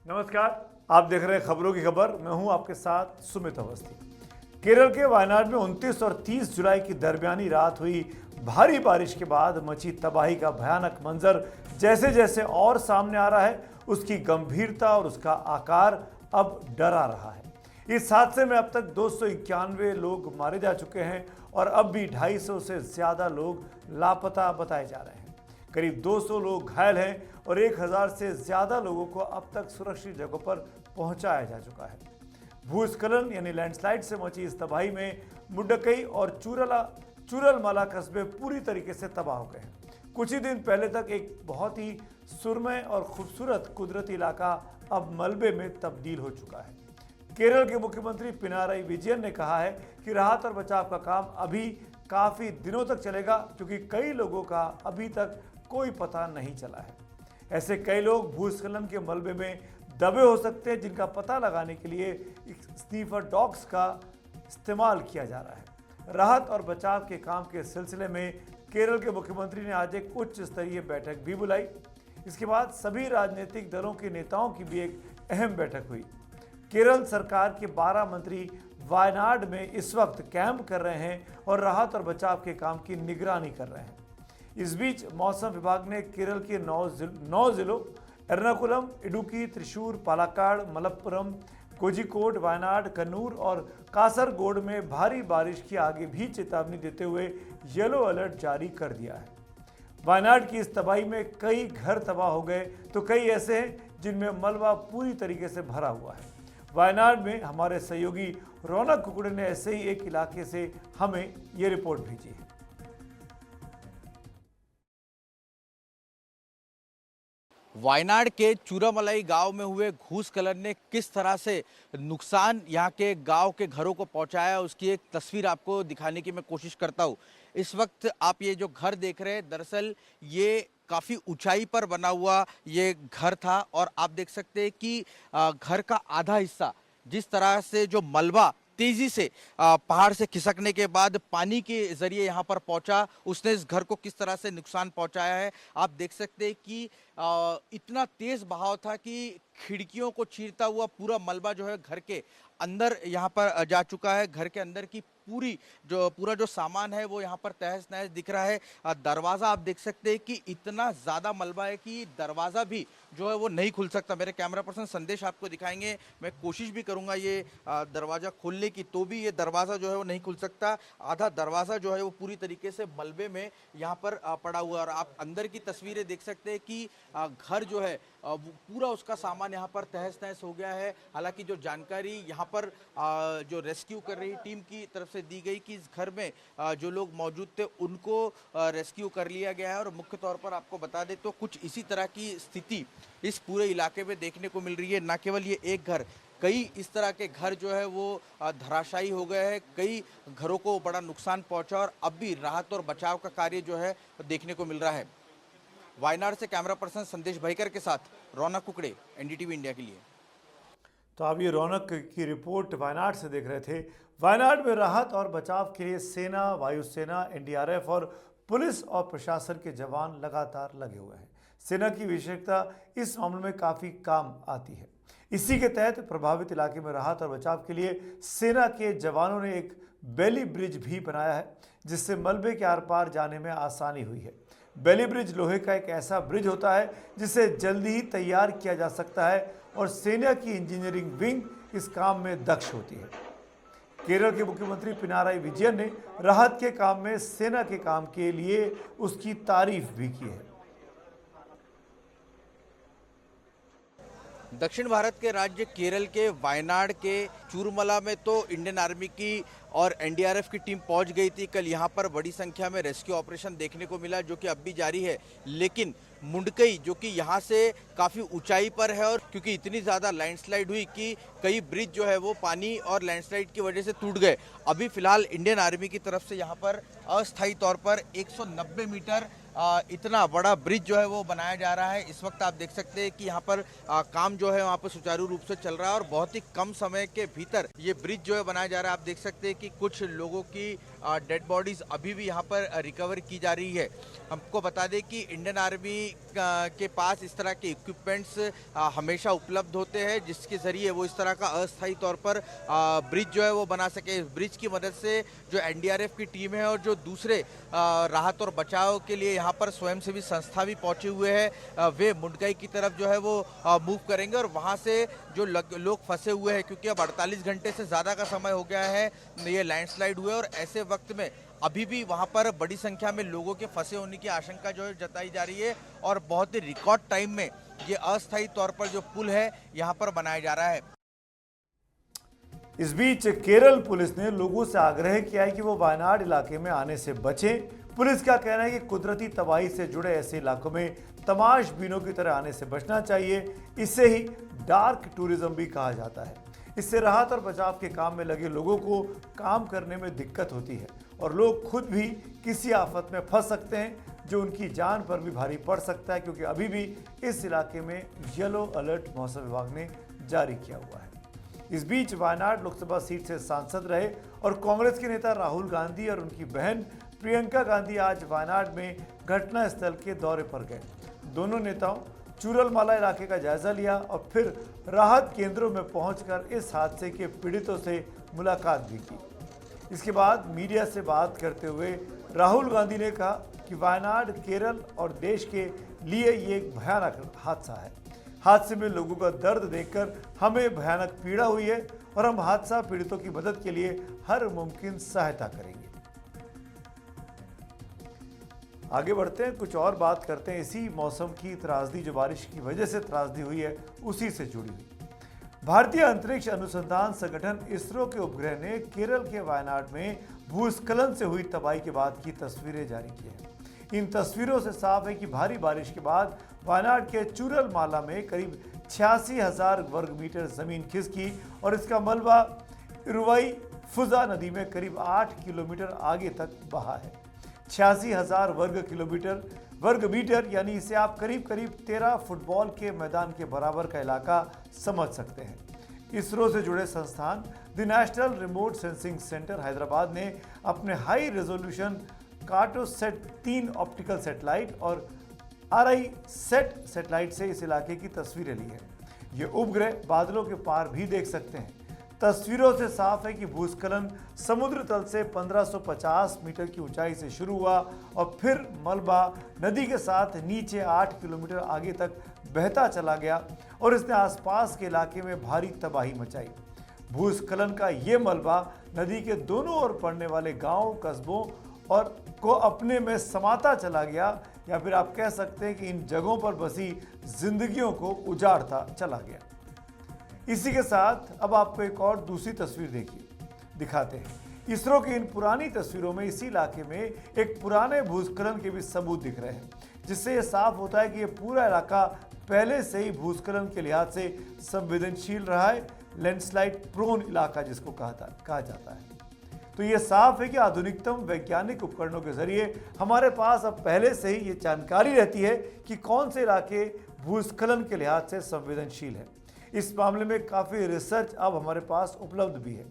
नमस्कार, आप देख रहे हैं खबरों की खबर। मैं हूं आपके साथ सुमित अवस्थी। केरल के वायनाड में 29 और 30 जुलाई की दरमियानी रात हुई भारी बारिश के बाद मची तबाही का भयानक मंजर जैसे जैसे और सामने आ रहा है, उसकी गंभीरता और उसका आकार अब डरा रहा है। इस हादसे में अब तक 291 लोग मारे जा चुके हैं और अब भी 250 से ज्यादा लोग लापता बताए जा रहे हैं। करीब 200 लोग घायल हैं और 1000 से ज्यादा लोगों को अब तक सुरक्षित जगहों पर पहुंचाया जा चुका है। भूस्खलन यानी लैंडस्लाइड से मची इस तबाही में मुंडकई और चूरलमला कस्बे पूरी तरीके से तबाह हो गए हैं। कुछ ही दिन पहले तक एक बहुत ही सुरमय और खूबसूरत कुदरती इलाका अब मलबे में तब्दील हो चुका है। केरल के मुख्यमंत्री पिनाराई विजयन ने कहा है कि राहत और बचाव का काम अभी काफी दिनों तक चलेगा, क्योंकि कई लोगों का अभी तक कोई पता नहीं चला है। ऐसे कई लोग भूस्खलन के मलबे में दबे हो सकते हैं, जिनका पता लगाने के लिए स्नीफर डॉग्स का इस्तेमाल किया जा रहा है। राहत और बचाव के काम के सिलसिले में केरल के मुख्यमंत्री ने आज एक उच्च स्तरीय बैठक भी बुलाई। इसके बाद सभी राजनीतिक दलों के नेताओं की भी एक अहम बैठक हुई। केरल सरकार के 12 मंत्री वायनाड में इस वक्त कैंप कर रहे हैं और राहत और बचाव के काम की निगरानी कर रहे हैं। इस बीच मौसम विभाग ने केरल के 9 जिलों एर्नाकुलम, इडुक्की, त्रिशूर, पालाक्काड़, मलप्पुरम, कोझिकोड, वायनाड, कन्नूर और कासरगोड में भारी बारिश की आगे भी चेतावनी देते हुए येलो अलर्ट जारी कर दिया है। वायनाड की इस तबाही में कई घर तबाह हो गए तो कई ऐसे हैं जिनमें मलबा पूरी तरीके से भरा हुआ है। वायनाड में हमारे सहयोगी रौनक कुकड़े ने ऐसे ही एक इलाके से हमें ये रिपोर्ट भेजी है। वायनाड के चूरामलाई गांव में हुए भूस्खलन ने किस तरह से नुकसान यहां के गांव के घरों को पहुंचाया, उसकी एक तस्वीर आपको दिखाने की मैं कोशिश करता हूं। इस वक्त आप ये जो घर देख रहे हैं, दरअसल ये काफ़ी ऊंचाई पर बना हुआ ये घर था और आप देख सकते हैं कि घर का आधा हिस्सा जिस तरह से जो मलबा तेजी से पहाड़ से खिसकने के बाद पानी के जरिए यहाँ पर पहुंचा, उसने इस घर को किस तरह से नुकसान पहुंचाया है। आप देख सकते हैं कि इतना तेज बहाव था कि खिड़कियों को चीरता हुआ पूरा मलबा जो है घर के अंदर यहाँ पर जा चुका है। घर के अंदर की पूरा जो सामान है वो यहाँ पर तहस नहस दिख रहा है। दरवाज़ा आप देख सकते हैं कि इतना ज़्यादा मलबा है कि दरवाज़ा भी जो है वो नहीं खुल सकता। मेरे कैमरा पर्सन संदेश आपको दिखाएंगे, मैं कोशिश भी करूँगा ये दरवाज़ा खोलने की, तो भी ये दरवाज़ा जो है वो नहीं खुल सकता। आधा दरवाज़ा जो है वो पूरी तरीके से मलबे में यहाँ पर पड़ा हुआ है और आप अंदर की तस्वीरें देख सकते हैं कि घर जो है पूरा उसका सामान यहाँ पर तहस नहस हो गया है। हालांकि जो जानकारी यहाँ पर जो रेस्क्यू कर रही टीम की तरफ से दी गई कि इस घर में जो लोग मौजूद थे उनको रेस्क्यू कर लिया गया है और मुख्य तौर पर आपको बता दें तो कुछ इसी तरह की स्थिति इस पूरे इलाके में देखने को मिल रही है। न केवल ये एक घर, कई इस तरह के घर जो है वो धराशायी हो गए हैं, कई घरों को बड़ा नुकसान पहुंचा और अब भी राहत और बचाव का कार्य जो है देखने को मिल रहा है। वायनाड से कैमरा पर्सन संदेश भाईकर के साथ रौनक कुकड़े, एनडीटीवी इंडिया के लिए। तो आप ये रौनक की रिपोर्ट वायनाड से देख रहे थे। वायनाड में राहत और बचाव के लिए सेना, वायुसेना, एनडीआरएफ और पुलिस और प्रशासन के जवान लगातार लगे हुए हैं। सेना की विशेषता इस मामले में काफ़ी काम आती है। इसी के तहत प्रभावित इलाके में राहत और बचाव के लिए सेना के जवानों ने एक बेली ब्रिज भी बनाया है, जिससे मलबे के आर पार जाने में आसानी हुई है। बेली ब्रिज लोहे का एक ऐसा ब्रिज होता है जिसे जल्दी ही तैयार किया जा सकता है और सेना की इंजीनियरिंग विंग इस काम में दक्ष होती है। केरल के मुख्यमंत्री पिनाराई विजयन ने राहत के काम में सेना के काम के लिए उसकी तारीफ भी की है। दक्षिण भारत के राज्य केरल के वायनाड के चूरमला में तो इंडियन आर्मी की और एनडीआरएफ की टीम पहुंच गई थी। कल यहां पर बड़ी संख्या में रेस्क्यू ऑपरेशन देखने को मिला, जो कि अब भी जारी है। लेकिन मुंडकई जो कि यहां से काफ़ी ऊंचाई पर है और क्योंकि इतनी ज़्यादा लैंडस्लाइड हुई कि कई ब्रिज जो है वो पानी और लैंडस्लाइड की वजह से टूट गए। अभी फिलहाल इंडियन आर्मी की तरफ से यहां पर अस्थायी तौर पर 190 मीटर इतना बड़ा ब्रिज जो है वो बनाया जा रहा है। इस वक्त आप देख सकते हैं कि यहाँ पर काम जो है वहाँ पर सुचारू रूप से चल रहा है और बहुत ही कम समय के भीतर ये ब्रिज जो है बनाया जा रहा है। आप देख सकते हैं कि कुछ लोगों की डेड बॉडीज अभी भी यहाँ पर रिकवर की जा रही है। हमको बता दें कि इंडियन आर्मी के पास इस तरह के इक्विपमेंट्स हमेशा उपलब्ध होते हैं, जिसके जरिए वो इस तरह का अस्थायी तौर पर ब्रिज जो है वो बना सके। इस ब्रिज की मदद से जो एनडीआरएफ की टीम है और जो दूसरे राहत और बचाव के लिए यहाँ पर स्वयंसेवी संस्था भी पहुंचे हुए हैं, वे मुंडकई की तरफ जो है वो मूव करेंगे और वहाँ से जो लोग फंसे हुए हैं, क्योंकि अब 48 घंटे से ज़्यादा का समय हो गया है ये लैंडस्लाइड हुए और ऐसे वक्त में अभी भी वहाँ पर बड़ी संख्या में लोगों के फंसे होने की आशंका जो है जताई जा रही है और बहुत ही रिकॉर्ड टाइम में ये अस्थायी तौर पर जो पुल है यहाँ पर बनाया जा रहा है। इस बीच केरल पुलिस ने लोगों से आग्रह किया है कि वो वायनाड इलाके में आने से बचें। पुलिस का कहना है कि कुदरती तबाही से जुड़े ऐसे इलाकों में तमाशबीनों की तरह आने से बचना चाहिए। इसे ही डार्क टूरिज्म भी कहा जाता है। इससे राहत और बचाव के काम में लगे लोगों को काम करने में दिक्कत होती है और लोग खुद भी किसी आफत में फंस सकते हैं, जो उनकी जान पर भी भारी पड़ सकता है, क्योंकि अभी भी इस इलाके में येलो अलर्ट मौसम विभाग ने जारी किया हुआ है। इस बीच वायनाड लोकसभा सीट से सांसद रहे और कांग्रेस के नेता राहुल गांधी और उनकी बहन प्रियंका गांधी आज वायनाड में घटनास्थल के दौरे पर गए। दोनों नेताओं चूरलमाला इलाके का जायजा लिया और फिर राहत केंद्रों में पहुंचकर इस हादसे के पीड़ितों से मुलाकात भी की। इसके बाद मीडिया से बात करते हुए राहुल गांधी ने कहा कि वायनाड केरल और देश के लिए ये एक भयानक हादसा है। हादसे में लोगों का दर्द देखकर हमें भयानक पीड़ा हुई है और हम हादसा पीड़ितों की मदद के लिए हर मुमकिन सहायता करेंगे। आगे बढ़ते हैं, कुछ और बात करते हैं इसी मौसम की त्रासदी, जो बारिश की वजह से त्रासदी हुई है उसी से जुड़ी हुई। भारतीय अंतरिक्ष अनुसंधान संगठन इसरो के उपग्रह ने केरल के वायनाड में भूस्खलन से हुई तबाही के बाद की तस्वीरें जारी की हैं। इन तस्वीरों से साफ है कि भारी बारिश के बाद वायनाड के चूरलमाला में करीब 86,000 वर्ग मीटर जमीन खिसकी और इसका मलबा इरुवाई फुजा नदी में करीब 8 किलोमीटर आगे तक बहा है। 86,000 वर्ग मीटर यानी इसे आप करीब 13 फुटबॉल के मैदान के बराबर का इलाका समझ सकते हैं। इसरो से जुड़े संस्थान the national remote sensing centre Hyderabad ने अपने high resolution Cartosat 3 optical satellite और RISAT सैटेलाइट से इस इलाके की तस्वीरें ली है। ये उपग्रह बादलों के पार भी देख सकते हैं। तस्वीरों से साफ है कि भूस्खलन समुद्र तल से 1550 मीटर की ऊंचाई से शुरू हुआ और फिर मलबा नदी के साथ नीचे 8 किलोमीटर आगे तक बहता चला गया और इसने आसपास के इलाके में भारी तबाही मचाई। भूस्खलन का ये मलबा नदी के दोनों ओर पड़ने वाले गांवों, कस्बों और को अपने में समाता चला गया, या फिर आप कह सकते हैं कि इन जगहों पर बसी जिंदगियों को उजाड़ता चला गया। इसी के साथ अब आपको एक और दूसरी तस्वीर दिखाते हैं। इसरो की इन पुरानी तस्वीरों में इसी इलाके में एक पुराने भूस्खलन के भी सबूत दिख रहे हैं, जिससे यह साफ होता है कि यह पूरा इलाका पहले से ही भूस्खलन के लिहाज से संवेदनशील रहा है, लैंडस्लाइड प्रोन इलाका जिसको कहा जाता है। तो ये साफ है कि आधुनिकतम वैज्ञानिक उपकरणों के जरिए हमारे पास अब पहले से ही ये जानकारी रहती है कि कौन से इलाके भूस्खलन के लिहाज से संवेदनशील है। इस मामले में काफ़ी रिसर्च अब हमारे पास उपलब्ध भी है।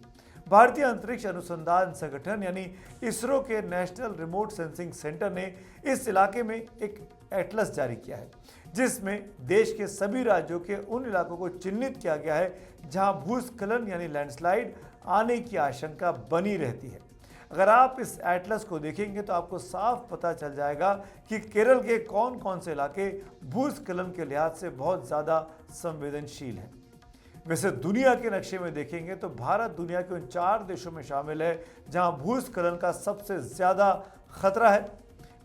भारतीय अंतरिक्ष अनुसंधान संगठन यानी इसरो के नेशनल रिमोट सेंसिंग सेंटर ने इस इलाके में एक एटलस जारी किया है, जिसमें देश के सभी राज्यों के उन इलाकों को चिन्हित किया गया है जहां भूस्खलन यानी लैंडस्लाइड आने की आशंका बनी रहती है। अगर आप इस एटलस को देखेंगे तो आपको साफ पता चल जाएगा कि केरल के कौन कौन से इलाके भूस्खलन के लिहाज से बहुत ज़्यादा संवेदनशील हैं। वैसे दुनिया के नक्शे में देखेंगे तो भारत दुनिया के उन 4 देशों में शामिल है जहां भूस्खलन का सबसे ज़्यादा खतरा है।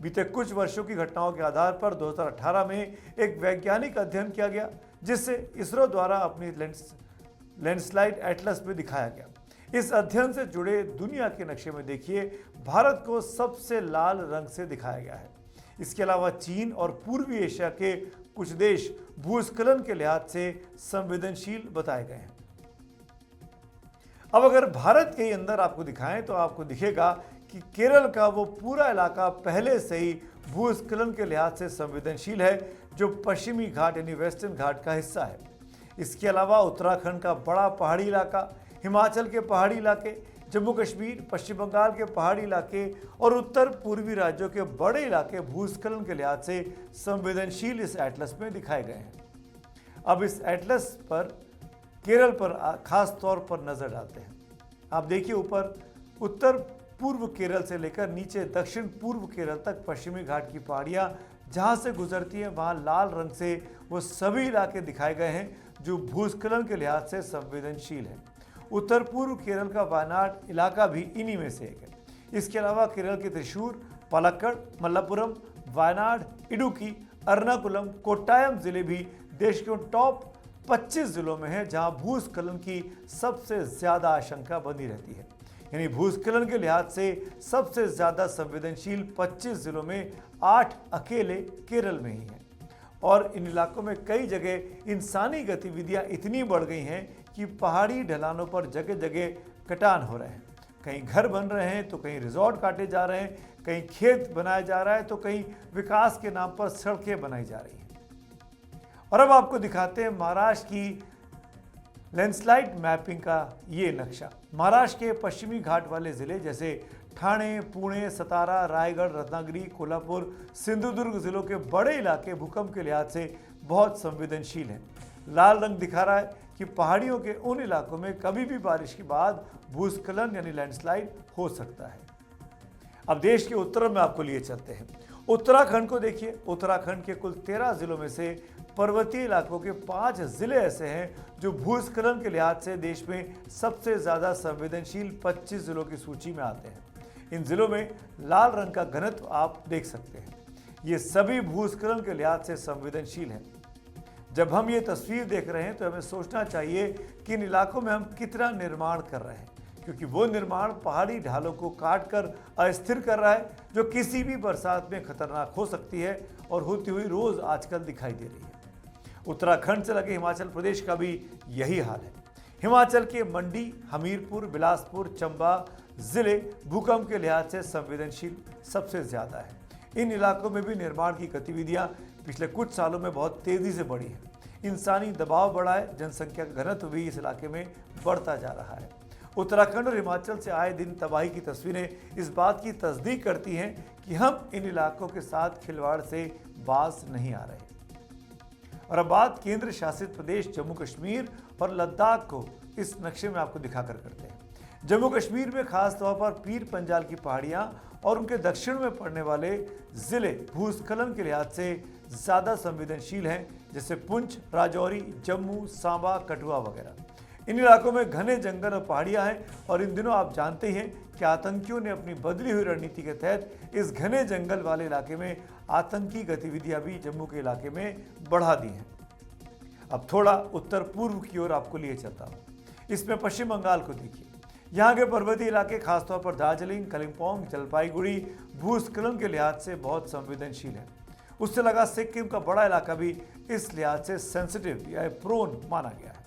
बीते कुछ वर्षों की घटनाओं के आधार पर 2018 में एक वैज्ञानिक अध्ययन किया गया, जिससे इसरो द्वारा अपनी लैंडस्लाइड एटलस में दिखाया गया। इस अध्ययन से जुड़े दुनिया के नक्शे में देखिए, भारत को सबसे लाल रंग से दिखाया गया है। इसके अलावा चीन और पूर्वी एशिया के कुछ देश भूस्खलन के लिहाज से संवेदनशील बताए गए हैं। अब अगर भारत के अंदर आपको दिखाएं तो आपको दिखेगा कि केरल का वो पूरा इलाका पहले से ही भूस्खलन के लिहाज से संवेदनशील है, जो पश्चिमी घाट यानी वेस्टर्न घाट का हिस्सा है। इसके अलावा उत्तराखंड का बड़ा पहाड़ी इलाका, हिमाचल के पहाड़ी इलाके, जम्मू कश्मीर, पश्चिम बंगाल के पहाड़ी इलाके और उत्तर पूर्वी राज्यों के बड़े इलाके भूस्खलन के लिहाज से संवेदनशील इस एटलस में दिखाए गए हैं। अब इस एटलस पर केरल पर खास तौर पर नजर डालते हैं। आप देखिए, ऊपर उत्तर पूर्व केरल से लेकर नीचे दक्षिण पूर्व केरल तक पश्चिमी घाट की पहाड़ियां जहां से गुजरती हैं, वहां लाल रंग से वो सभी इलाके दिखाए गए हैं जो भूस्खलन के लिहाज से संवेदनशील है। उत्तर पूर्व केरल का वायनाड इलाका भी इन्हीं में से एक है। इसके अलावा केरल के त्रिशूर, पलक्कड़, मल्लापुरम, वायनाड, इडुक्की, एर्नाकुलम, कोट्टायम जिले भी देश के टॉप 25 जिलों में है जहां भूस्खलन की सबसे ज्यादा आशंका बनी रहती है। यानी भूस्खलन के लिहाज से सबसे ज्यादा संवेदनशील 25 जिलों में 8 अकेले केरल में ही हैं। और इन इलाकों में कई जगह इंसानी गतिविधियां इतनी बढ़ गई हैं कि पहाड़ी ढलानों पर जगह जगह कटान हो रहे हैं। कहीं घर बन रहे हैं तो कहीं रिजॉर्ट काटे जा रहे हैं, कहीं खेत बनाया जा रहा है तो कहीं विकास के नाम पर सड़कें बनाई जा रही हैं। और अब आपको दिखाते हैं महाराष्ट्र की लैंडस्लाइड मैपिंग का ये नक्शा। महाराष्ट्र के पश्चिमी घाट वाले जिले जैसे ठाणे, पुणे, सतारा, रायगढ़, रत्नागिरी, कोल्हापुर, सिंधुदुर्ग जिलों के बड़े इलाके भूकंप के लिहाज से बहुत संवेदनशील हैं। लाल रंग दिखा रहा है कि पहाड़ियों के उन इलाकों में कभी भी बारिश के बाद भूस्खलन यानी लैंडस्लाइड हो सकता है। अब देश के उत्तर में आपको लिए चलते हैं। उत्तराखंड को देखिए। उत्तराखंड के कुल 13 जिलों में से पर्वतीय इलाकों के 5 जिले ऐसे हैं जो भूस्खलन के लिहाज से देश में सबसे ज्यादा संवेदनशील 25 जिलों की सूची में आते हैं। इन जिलों में लाल रंग का घनत्व आप देख सकते हैं। ये सभी भूस्खलन के लिहाज से संवेदनशील हैं। जब हम ये तस्वीर देख रहे हैं तो हमें सोचना चाहिए कि इन इलाकों में हम कितना निर्माण कर रहे हैं, क्योंकि वो निर्माण पहाड़ी ढालों को काट कर अस्थिर कर रहा है, जो किसी भी बरसात में खतरनाक हो सकती है और होती हुई रोज आजकल दिखाई दे रही है। उत्तराखंड से लगे हिमाचल प्रदेश का भी यही हाल है। हिमाचल के मंडी, हमीरपुर, बिलासपुर, चंबा जिले भूकंप के लिहाज से संवेदनशील सबसे ज्यादा है। इन इलाकों में भी निर्माण की गतिविधियां पिछले कुछ सालों में बहुत तेजी से बढ़ी है। इंसानी दबाव बढ़ा है, जनसंख्या का घनत्व भी इस इलाके में बढ़ता जा रहा है। उत्तराखंड और हिमाचल से आए दिन तबाही की तस्वीरें इस बात की तस्दीक करती हैं कि हम इन इलाकों के साथ खिलवाड़ से बाज नहीं आ रहे। और अब बात केंद्र शासित प्रदेश जम्मू कश्मीर और लद्दाख को इस नक्शे में आपको दिखाकर करते हैं। जम्मू कश्मीर में खास तौर पर पीर पंजाल की पहाड़ियां और उनके दक्षिण में पड़ने वाले जिले भूस्खलन के लिहाज से ज्यादा संवेदनशील हैं, जैसे पुंछ, राजौरी, जम्मू, सांबा, कठुआ वगैरह। इन इलाकों में घने जंगल और पहाड़ियां हैं और इन दिनों आप जानते हैं कि आतंकियों ने अपनी बदली हुई रणनीति के तहत इस घने जंगल वाले इलाके में आतंकी गतिविधियां भी जम्मू के इलाके में बढ़ा दी हैं। अब थोड़ा उत्तर पूर्व की ओर आपको लिए चलता हूँ। इसमें पश्चिम बंगाल को देखिए। यहाँ के पर्वतीय इलाके खासतौर पर दार्जिलिंग, कलिम्पोंग, जलपाईगुड़ी भूस्खलन के लिहाज से बहुत संवेदनशील है। उससे लगा सिक्किम का बड़ा इलाका भी इस लिहाज से सेंसिटिव या प्रोन माना गया है।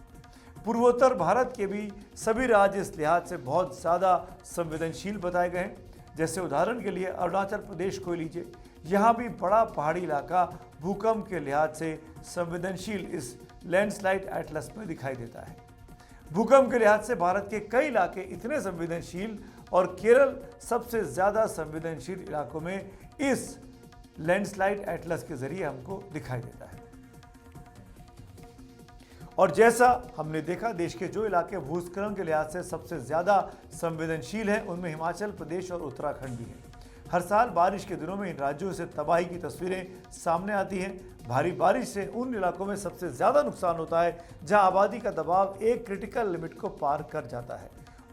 पूर्वोत्तर भारत के भी सभी राज्य इस लिहाज से बहुत ज़्यादा संवेदनशील बताए गए हैं। जैसे उदाहरण के लिए अरुणाचल प्रदेश को लीजिए, यहाँ भी बड़ा पहाड़ी इलाका भूकंप के लिहाज से संवेदनशील इस लैंडस्लाइड एटलस में दिखाई देता है। भूकंप के लिहाज से भारत के कई इलाके इतने संवेदनशील और केरल सबसे ज़्यादा संवेदनशील इलाकों में इस लैंडस्लाइड एटलस के जरिए हमको दिखाई देता है। और जैसा हमने देखा, देश के जो इलाके भूस्खलन के लिहाज से सबसे ज़्यादा संवेदनशील हैं उनमें हिमाचल प्रदेश और उत्तराखंड भी है। हर साल बारिश के दिनों में इन राज्यों से तबाही की तस्वीरें सामने आती हैं। भारी बारिश से उन इलाकों में सबसे ज़्यादा नुकसान होता है जहां आबादी का दबाव एक क्रिटिकल लिमिट को पार कर जाता है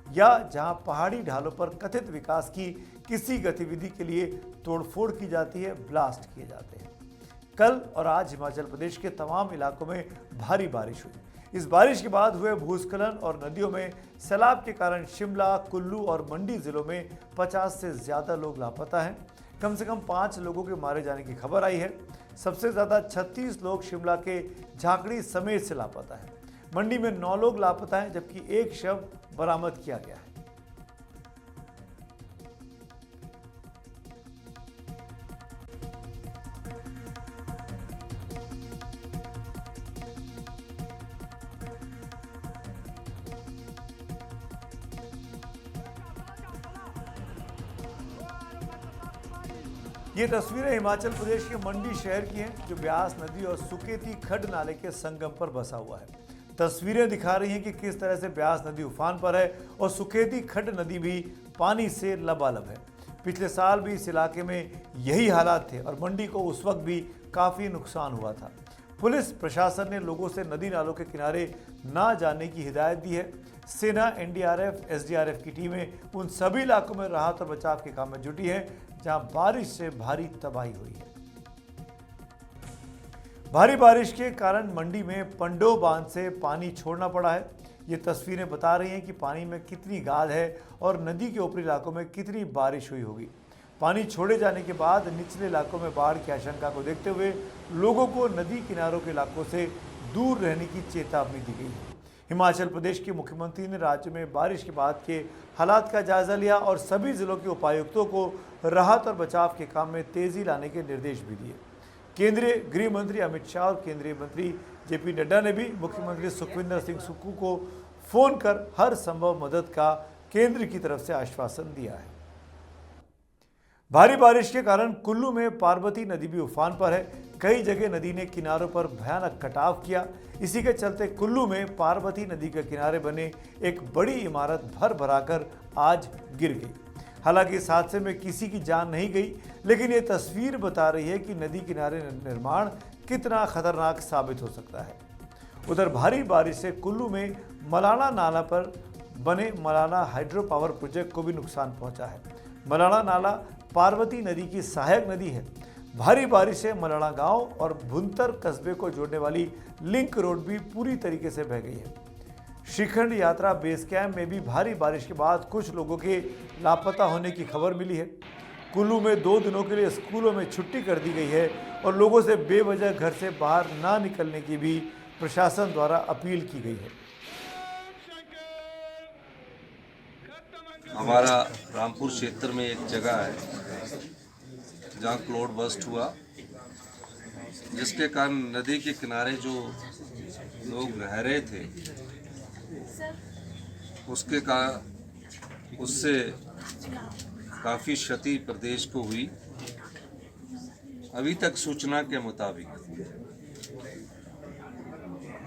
या जहां पहाड़ी ढालों पर कथित विकास की किसी गतिविधि के लिए तोड़फोड़ की जाती है, ब्लास्ट किए जाते हैं। कल और आज हिमाचल प्रदेश के तमाम इलाकों में भारी बारिश हुई। इस बारिश के बाद हुए भूस्खलन और नदियों में सैलाब के कारण शिमला, कुल्लू और मंडी जिलों में 50 से ज़्यादा लोग लापता हैं। कम से कम 5 लोगों के मारे जाने की खबर आई है। सबसे ज़्यादा 36 लोग शिमला के झाकड़ी समेत से लापता हैं। मंडी में 9 लोग लापता हैं, जबकि एक शव बरामद किया गया है। ये तस्वीरें हिमाचल प्रदेश के मंडी शहर की हैं, जो ब्यास नदी और सुकेती खड्ड नाले के संगम पर बसा हुआ है। तस्वीरें दिखा रही हैं कि किस तरह से ब्यास नदी उफान पर है और सुकेती खड्ड नदी भी पानी से लबालब है। पिछले साल भी इस इलाके में यही हालात थे और मंडी को उस वक्त भी काफ़ी नुकसान हुआ था। पुलिस प्रशासन ने लोगों से नदी नालों के किनारे ना जाने की हिदायत दी है। सेना, एनडीआरएफ, एसडीआरएफ की टीमें उन सभी इलाकों में राहत और बचाव के काम में जुटी है जहां बारिश से भारी तबाही हुई है। भारी बारिश के कारण मंडी में पंडो बांध से पानी छोड़ना पड़ा है। ये तस्वीरें बता रही हैं कि पानी में कितनी गाद है और नदी के ऊपरी इलाकों में कितनी बारिश हुई होगी। पानी छोड़े जाने के बाद निचले इलाकों में बाढ़ की आशंका को देखते हुए लोगों को नदी किनारों के इलाकों से दूर रहने की चेतावनी दी गई है। हिमाचल प्रदेश के मुख्यमंत्री ने राज्य में बारिश के बाद के हालात का जायजा लिया और सभी जिलों के उपायुक्तों को राहत और बचाव के काम में तेजी लाने के निर्देश भी दिए। केंद्रीय गृह मंत्री अमित शाह और केंद्रीय मंत्री जेपी नड्डा ने भी मुख्यमंत्री सुखविंदर सिंह सुक्खू को फोन कर हर संभव मदद का केंद्र की तरफ से आश्वासन दिया है। भारी बारिश के कारण कुल्लू में पार्वती नदी भी उफान पर है। कई जगह नदी ने किनारों पर भयानक कटाव किया। इसी के चलते कुल्लू में पार्वती नदी के किनारे बने एक बड़ी इमारत भर भराकर आज गिर गई। हालांकि इस हादसे में किसी की जान नहीं गई, लेकिन ये तस्वीर बता रही है कि नदी किनारे निर्माण कितना खतरनाक साबित हो सकता है। उधर भारी बारिश से कुल्लू में मलाना नाला पर बने मलाना हाइड्रो पावर प्रोजेक्ट को भी नुकसान पहुंचा है। मलाना नाला पार्वती नदी की सहायक नदी है। भारी बारिश से मलाना गांव और भुंतर कस्बे को जोड़ने वाली लिंक रोड भी पूरी तरीके से बह गई है। श्रीखंड यात्रा बेस कैंप में भी भारी बारिश के बाद कुछ लोगों के लापता होने की खबर मिली है। कुल्लू में 2 दिनों के लिए स्कूलों में छुट्टी कर दी गई है और लोगों से बेवजह घर से बाहर ना निकलने की भी प्रशासन द्वारा अपील की गई है। हमारा रामपुर क्षेत्र में एक जगह है जहाँ क्लोड बस्ट हुआ, जिसके कारण नदी के किनारे जो लोग रह रहे थे उससे काफ़ी क्षति प्रदेश को हुई। अभी तक सूचना के मुताबिक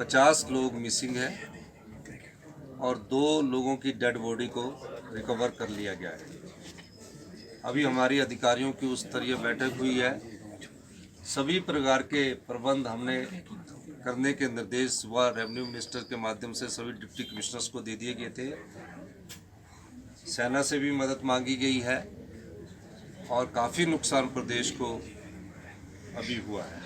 50 लोग मिसिंग हैं और 2 लोगों की डेड बॉडी को रिकवर कर लिया गया है। अभी हमारी अधिकारियों की उच्च स्तरीय बैठक हुई है। सभी प्रकार के प्रबंध हमने करने के निर्देश सुबह रेवेन्यू मिनिस्टर के माध्यम से सभी डिप्टी कमिश्नर्स को दे दिए गए थे। सेना से भी मदद मांगी गई है और काफ़ी नुकसान प्रदेश को अभी हुआ है।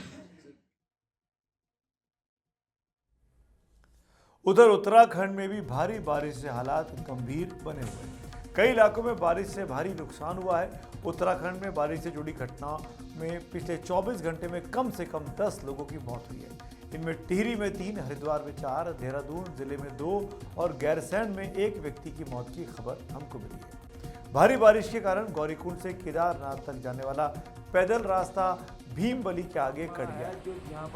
उधर उत्तराखंड में भी भारी बारिश से हालात गंभीर बने हुए हैं। कई इलाकों में बारिश से भारी नुकसान हुआ है। उत्तराखंड में बारिश से जुड़ी घटना में पिछले 24 घंटे में कम से कम 10 लोगों की मौत हुई है। इनमें टिहरी में 3, हरिद्वार में 4, देहरादून जिले में 2 और गैरसैंण में 1 व्यक्ति की मौत की खबर हमको मिली है। भारी बारिश के कारण गौरीकुंड से केदारनाथ तक जाने वाला पैदल रास्ता भीमबली के आगे कट गया।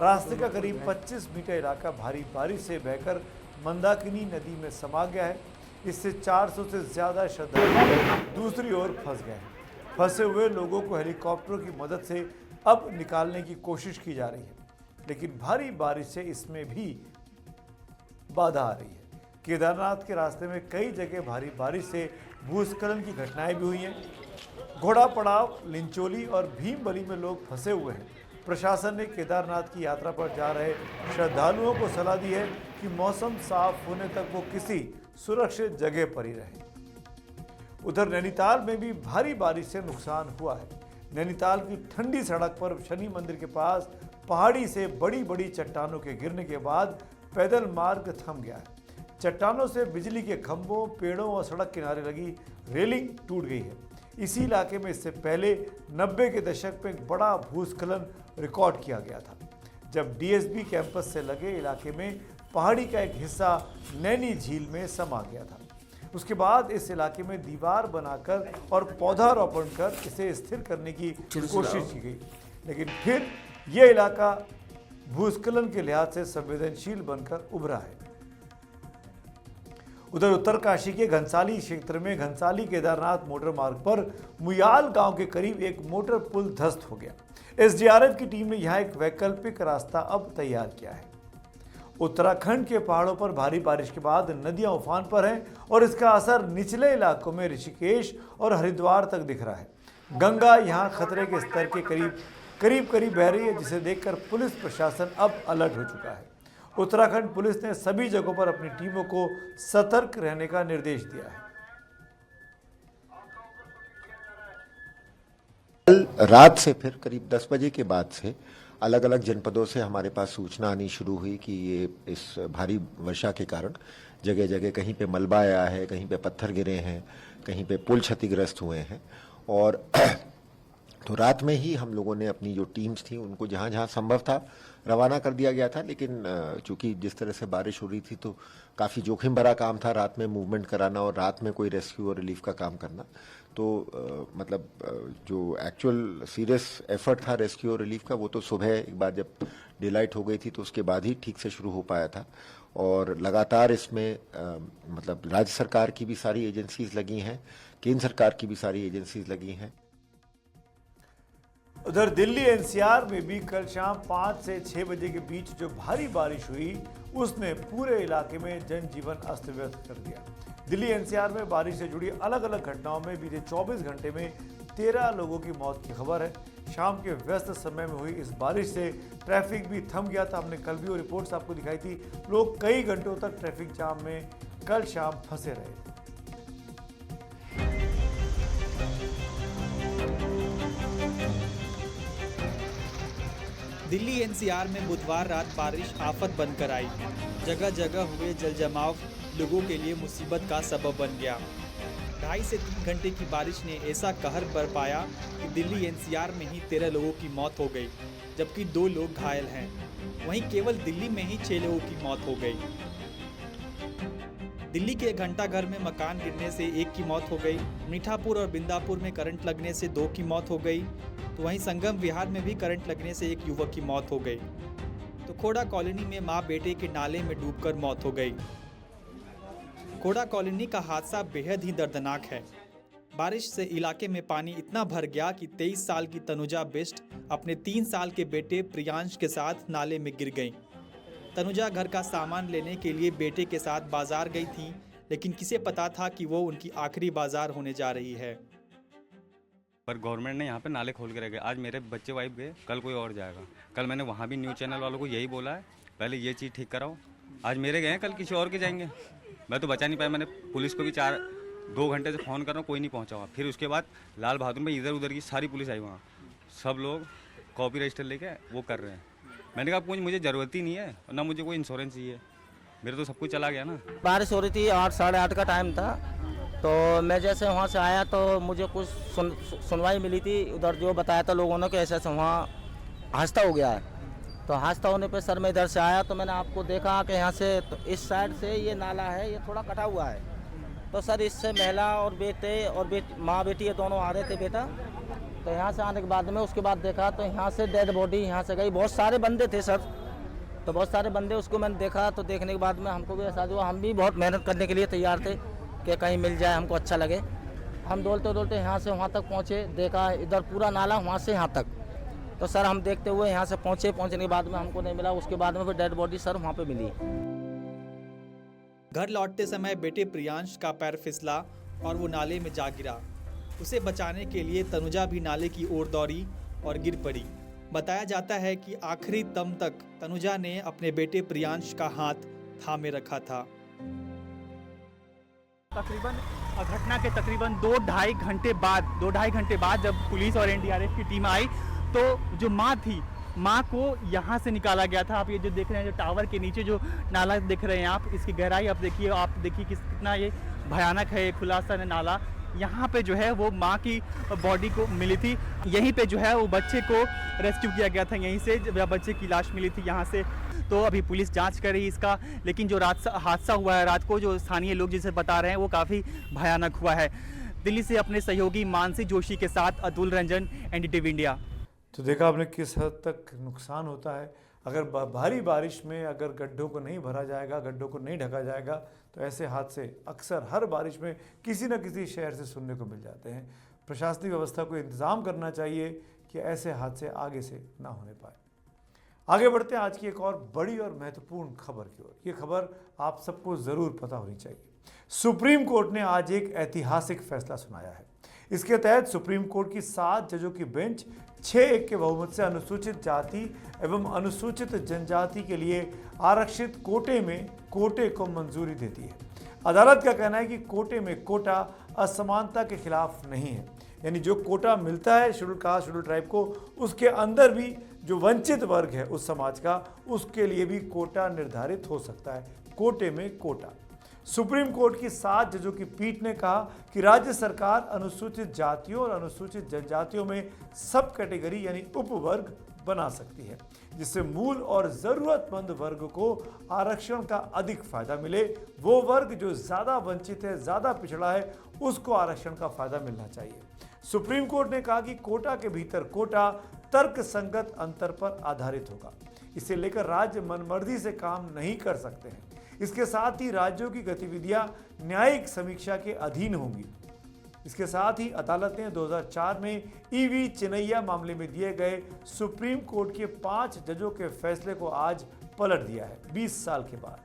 रास्ते का करीब 25 मीटर इलाका भारी बारिश से बहकर मंदाकिनी नदी में समा गया है। इससे 400 से ज़्यादा श्रद्धालु दूसरी ओर फंस गए हैं। फंसे हुए लोगों को हेलीकॉप्टरों की मदद से अब निकालने की कोशिश की जा रही है, लेकिन भारी बारिश से इसमें भी बाधा आ रही है। केदारनाथ के रास्ते में कई जगह भारी बारिश से भूस्खलन की घटनाएं भी हुई हैं। घोड़ा पड़ाव, लिंचोली और भीमबली में लोग फंसे हुए हैं। प्रशासन ने केदारनाथ की यात्रा पर जा रहे श्रद्धालुओं को सलाह दी है कि मौसम साफ होने तक वो किसी सुरक्षित जगह पर ही रहें। उधर नैनीताल में भी भारी बारिश से नुकसान हुआ है। नैनीताल की ठंडी सड़क पर शनि मंदिर के पास पहाड़ी से बड़ी बड़ी चट्टानों के गिरने के बाद पैदल मार्ग थम गया है। चट्टानों से बिजली के खंभों, पेड़ों और सड़क किनारे लगी रेलिंग टूट गई है। इसी इलाके में इससे पहले 90 के दशक में एक बड़ा भूस्खलन रिकॉर्ड किया गया था, जब डीएसबी कैंपस से लगे इलाके में पहाड़ी का एक हिस्सा नैनी झील में समा गया था। उसके बाद इस इलाके में दीवार बनाकर और पौधारोपण कर इसे स्थिर करने की कोशिश की गई, लेकिन फिर यह इलाका भूस्खलन के लिहाज से संवेदनशील बनकर उभरा है। उधर उत्तरकाशी के घनसाली क्षेत्र में घनसाली केदारनाथ मोटर मार्ग पर मुयाल गांव के करीब एक मोटर पुल ध्वस्त हो गया। एसडीआरएफ की टीम ने यहां एक वैकल्पिक रास्ता अब तैयार किया है। उत्तराखंड के पहाड़ों पर भारी बारिश के बाद नदियां उफान पर हैं और इसका असर निचले इलाकों में ऋषिकेश और हरिद्वार तक दिख रहा है। गंगा यहां खतरे के स्तर के करीब बह रही है, जिसे देखकर पुलिस प्रशासन अब अलर्ट हो चुका है। उत्तराखंड पुलिस ने सभी जगहों पर अपनी टीमों को सतर्क रहने का निर्देश दिया है। कल रात से फिर करीब 10 बजे के बाद से अलग अलग जनपदों से हमारे पास सूचना आनी शुरू हुई कि ये इस भारी वर्षा के कारण जगह जगह कहीं पे मलबा आया है, कहीं पे पत्थर गिरे हैं, कहीं पे पुल क्षतिग्रस्त हुए हैं। और तो रात में ही हम लोगों ने अपनी जो टीम्स थी उनको जहां जहां संभव था रवाना कर दिया गया था, लेकिन चूंकि जिस तरह से बारिश हो रही थी तो काफ़ी जोखिम भरा काम था रात में मूवमेंट कराना और रात में कोई रेस्क्यू और रिलीफ का काम करना। तो मतलब जो एक्चुअल सीरियस एफर्ट था रेस्क्यू और रिलीफ का वो तो सुबह एक बार जब डिलाइट हो गई थी तो उसके बाद ही ठीक से शुरू हो पाया था। और लगातार इसमें मतलब राज्य सरकार की भी सारी एजेंसीज लगी हैं, केंद्र सरकार की भी सारी एजेंसीज लगी हैं। उधर दिल्ली एनसीआर में भी कल शाम 5 से 6 बजे के बीच जो भारी बारिश हुई उसने पूरे इलाके में जनजीवन अस्त व्यस्त कर दिया। दिल्ली एनसीआर में बारिश से जुड़ी अलग अलग घटनाओं में बीते 24 घंटे में 13 लोगों की मौत की खबर है। शाम के व्यस्त समय में हुई इस बारिश से ट्रैफिक भी थम गया था। हमने कल भी वो रिपोर्ट्स आपको दिखाई थी। लोग कई घंटों तक ट्रैफिक जाम में कल शाम फंसे रहे। दिल्ली एनसीआर में बुधवार रात बारिश आफत बनकर आई। जगह जगह हुए जल जमाव लोगों के लिए मुसीबत का सबब बन गया। 2.5 से 3 घंटे की बारिश ने ऐसा कहर बरपाया कि दिल्ली एनसीआर में ही 13 लोगों की मौत हो गई, जबकि 2 लोग घायल हैं। वहीं केवल दिल्ली में ही 6 लोगों की मौत हो गई। दिल्ली के घंटाघर में मकान गिरने से 1 की मौत हो गई। मीठापुर और बिंदापुर में करंट लगने से 2 की मौत हो गई। तो वहीं संगम विहार में भी करंट लगने से 1 युवक की मौत हो गई। तो खोड़ा कॉलोनी में मां बेटे के नाले में डूबकर मौत हो गई। खोड़ा कॉलोनी का हादसा बेहद ही दर्दनाक है। बारिश से इलाके में पानी इतना भर गया कि 23 साल की तनुजा बिष्ट अपने 3 साल के बेटे प्रियांश के साथ नाले में गिर गईं। तनुजा घर का सामान लेने के लिए बेटे के साथ बाजार गई थी, लेकिन किसे पता था कि वो उनकी आखिरी बाजार होने जा रही है। पर गवर्नमेंट ने यहाँ पे नाले खोल के रखे। आज मेरे बच्चे वाइफ गए, कल कोई और जाएगा। कल मैंने वहाँ भी न्यूज़ चैनल वालों को यही बोला है, पहले ये चीज़ ठीक कराओ। आज मेरे गए, कल किसी और के जाएंगे। मैं तो बचा नहीं पाया। मैंने पुलिस को भी 2 घंटे से फ़ोन कर रहा हूँ, कोई नहीं पहुँचा हुआ। फिर उसके बाद लाल बहादुर में इधर उधर की सारी पुलिस आई, वहाँ सब लोग कॉपी रजिस्टर लेके वो कर रहे हैं। मैंने कहा कुछ मुझे ज़रूरत ही नहीं है, ना मुझे कोई इंश्योरेंस चाहिए, मेरा तो सब कुछ चला गया ना। बारिश हो रही थी, 8 साढ़े 8 का टाइम था। तो मैं जैसे वहाँ से आया तो मुझे कुछ सुनवाई मिली थी। उधर जो बताया था लोगों ने कि ऐसे वहाँ हादसा हो गया है। तो हादसा होने पे सर मैं इधर से आया तो मैंने आपको देखा कि यहाँ से तो इस साइड से ये नाला है, ये थोड़ा कटा हुआ है। तो सर इससे महिला और बेटे और माँ बेटी ये दोनों आ रहे थे बेटा। तो यहाँ से आने के बाद में उसके बाद देखा तो यहाँ से डेड बॉडी यहाँ से गई। बहुत सारे बंदे थे सर, तो बहुत सारे बंदे उसको मैंने देखा। तो देखने के बाद में हमको भी एहसास हुआ, हम भी बहुत मेहनत करने के लिए तैयार थे कि कहीं मिल जाए, हमको अच्छा लगे। हम दौड़ते दौड़ते यहाँ से वहाँ तक पहुँचे, देखा इधर पूरा नाला वहाँ से यहाँ तक। तो सर हम देखते हुए यहाँ से पहुँचने के बाद में हमको नहीं मिला। उसके बाद में फिर डेड बॉडी सर वहाँ पे मिली। घर लौटते समय बेटे प्रियांश का पैर फिसला और वो नाले में जा गिरा। उसे बचाने के लिए तनुजा भी नाले की ओर दौड़ी और गिर पड़ी। बताया जाता है कि आखिरी दम तक तनुजा ने अपने बेटे प्रियांश का हाथ थामे रखा था। तकरीबन घटना के तकरीबन 2-2.5 घंटे बाद जब पुलिस और एनडीआरएफ की टीम आई तो जो माँ थी, माँ को यहाँ से निकाला गया था। आप ये जो देख रहे हैं, जो टावर के नीचे जो नाला देख रहे हैं आप, इसकी गहराई आप देखिए कितना ये भयानक है। ये खुला सा नाला, यहाँ पे जो है वो माँ की बॉडी को मिली थी। यहीं पे जो है वो बच्चे को रेस्क्यू किया गया था, यहीं से बच्चे की लाश मिली थी यहाँ से। तो अभी पुलिस जांच कर रही है इसका, लेकिन जो हादसा हुआ है रात को, जो स्थानीय लोग जिसे बता रहे हैं वो काफ़ी भयानक हुआ है। दिल्ली से अपने सहयोगी मानसी जोशी के साथ अतुल रंजन, एनडीटीवी इंडिया। तो देखा आपने किस हद तक नुकसान होता है अगर भारी बारिश में अगर गड्ढों को नहीं भरा जाएगा, गड्ढों को नहीं ढका जाएगा, तो ऐसे हादसे अक्सर हर बारिश में किसी न किसी शहर से सुनने को मिल जाते हैं। प्रशासनिक व्यवस्था को इंतज़ाम करना चाहिए कि ऐसे हादसे आगे से ना होने पाए। आगे बढ़ते हैं आज की एक और बड़ी और महत्वपूर्ण खबर की ओर। ये खबर आप सबको ज़रूर पता होनी चाहिए। सुप्रीम कोर्ट ने आज एक ऐतिहासिक फैसला सुनाया है। इसके तहत सुप्रीम कोर्ट की 7 जजों की बेंच 6-1 के बहुमत से अनुसूचित जाति एवं अनुसूचित जनजाति के लिए आरक्षित कोटे में कोटे को मंजूरी देती है। अदालत का कहना है कि कोटे में कोटा असमानता के खिलाफ नहीं है, यानी जो कोटा मिलता है शेड्यूल कास्ट शेड्यूल ट्राइब को, उसके अंदर भी जो वंचित वर्ग है उस समाज का, उसके लिए भी कोटा निर्धारित हो सकता है। कोटे में कोटा। सुप्रीम कोर्ट की 7 जजों की पीठ ने कहा कि राज्य सरकार अनुसूचित जातियों और अनुसूचित जनजातियों में सब कैटेगरी यानी उपवर्ग बना सकती है, जिससे मूल और जरूरतमंद वर्ग को आरक्षण का अधिक फायदा मिले। वो वर्ग जो ज्यादा वंचित है, ज्यादा पिछड़ा है, उसको आरक्षण का फायदा मिलना चाहिए। सुप्रीम कोर्ट ने कहा कि कोटा के भीतर कोटा तर्क संगत अंतर पर आधारित होगा। इसे लेकर राज्य मनमर्जी से काम नहीं कर सकते हैं। इसके साथ ही राज्यों की गतिविधियां न्यायिक समीक्षा के अधीन होंगी। इसके साथ ही अदालत ने 2004 में ईवी चिनैया मामले में दिए गए सुप्रीम कोर्ट के 5 जजों के फैसले को आज पलट दिया है। 20 साल के बाद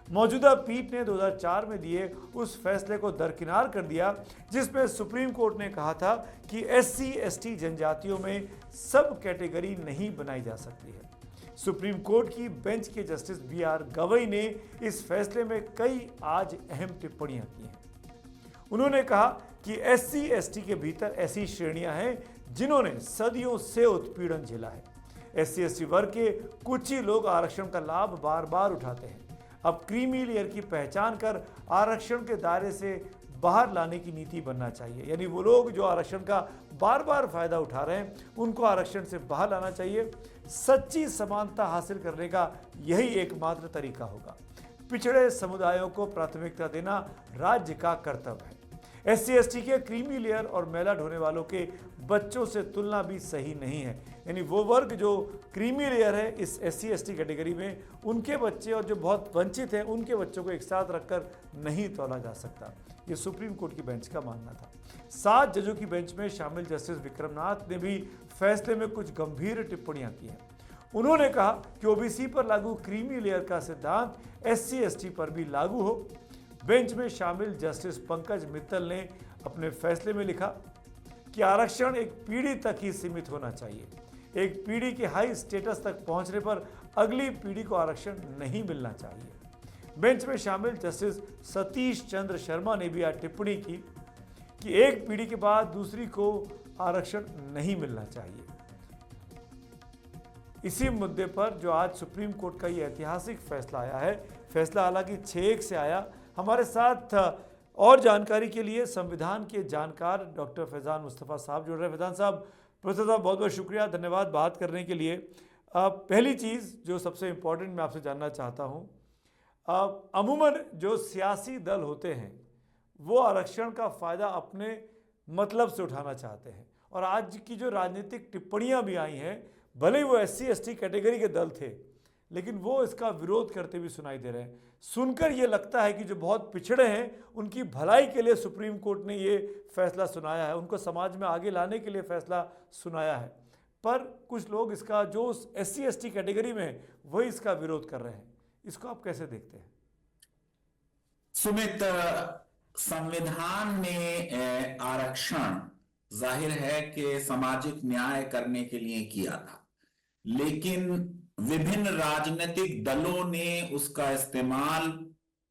मौजूदा पीठ ने 2004 में दिए उस फैसले को दरकिनार कर दिया, जिसमें सुप्रीम कोर्ट ने कहा था कि SC/ST जनजातियों में सब कैटेगरी नहीं बनाई जा सकती है। सुप्रीम कोर्ट की बेंच के जस्टिस BR गवई ने इस फैसले में कई आज अहम टिप्पणियां की हैं। उन्होंने कहा कि SC/ST के भीतर ऐसी श्रेणियां हैं जिन्होंने सदियों से उत्पीड़न झेला है। SC/ST वर्ग के कुछ ही लोग आरक्षण का लाभ बार बार उठाते हैं। अब क्रीमी लेयर की पहचान कर आरक्षण के दायरे से बाहर लाने की नीति बनना चाहिए, यानी वो लोग जो आरक्षण का बार बार फायदा उठा रहे हैं उनको आरक्षण से बाहर लाना चाहिए। सच्ची समानता हासिल करने का यही एकमात्र तरीका होगा। पिछड़े समुदायों को प्राथमिकता देना राज्य का कर्तव्य है। SC/ST के क्रीमी लेयर और मेला ढोने वालों के बच्चों से तुलना भी सही नहीं है, यानी वो वर्ग जो क्रीमी लेयर है इस SC/ST कैटेगरी में, उनके बच्चे और जो बहुत वंचित हैं उनके बच्चों को एक साथ रखकर नहीं तोला जा सकता। ये सुप्रीम कोर्ट की बेंच का मानना था। 7 जजों की बेंच में शामिल जस्टिस विक्रमनाथ ने भी फैसले में कुछ गंभीर टिप्पणियां की हैं। उन्होंने कहा कि OBC पर लागू क्रीमी लेयर का सिद्धांत SC/ST पर भी लागू हो। बेंच में शामिल जस्टिस पंकज मित्तल ने अपने फैसले में लिखा कि आरक्षण एक पीढ़ी तक ही सीमित होना चाहिए। एक पीढ़ी के हाई स्टेटस तक पहुंचने पर अगली पीढ़ी को आरक्षण नहीं मिलना चाहिए। बेंच में शामिल जस्टिस सतीश चंद्र शर्मा ने भी टिप्पणी की कि एक पीढ़ी के बाद दूसरी को आरक्षण नहीं मिलना चाहिए। इसी मुद्दे पर जो आज सुप्रीम कोर्ट का ये ऐतिहासिक फैसला आया है, फैसला हालांकि 6-1 से आया। हमारे साथ और जानकारी के लिए संविधान के जानकार डॉक्टर फैजान मुस्तफ़ा साहब जुड़ रहे हैं। फैजान साहब, प्रोफेसर साहब, बहुत बहुत शुक्रिया, धन्यवाद बात करने के लिए। पहली चीज़ जो सबसे इम्पोर्टेंट मैं आपसे जानना चाहता हूँ, अमूमन जो सियासी दल होते हैं वो आरक्षण का फ़ायदा अपने मतलब से उठाना चाहते हैं, और आज की जो राजनीतिक टिप्पणियां भी आई हैं, भले ही वो SC/ST कैटेगरी के दल थे, लेकिन वो इसका विरोध करते भी सुनाई दे रहे हैं। सुनकर ये लगता है कि जो बहुत पिछड़े हैं उनकी भलाई के लिए सुप्रीम कोर्ट ने ये फैसला सुनाया है, उनको समाज में आगे लाने के लिए फैसला सुनाया है। पर कुछ लोग इसका जो SC/ST कैटेगरी में है वही इसका विरोध कर रहे हैं। इसको आप कैसे देखते हैं? सुमित, संविधान में आरक्षण जाहिर है कि सामाजिक न्याय करने के लिए किया था, लेकिन विभिन्न राजनीतिक दलों ने उसका इस्तेमाल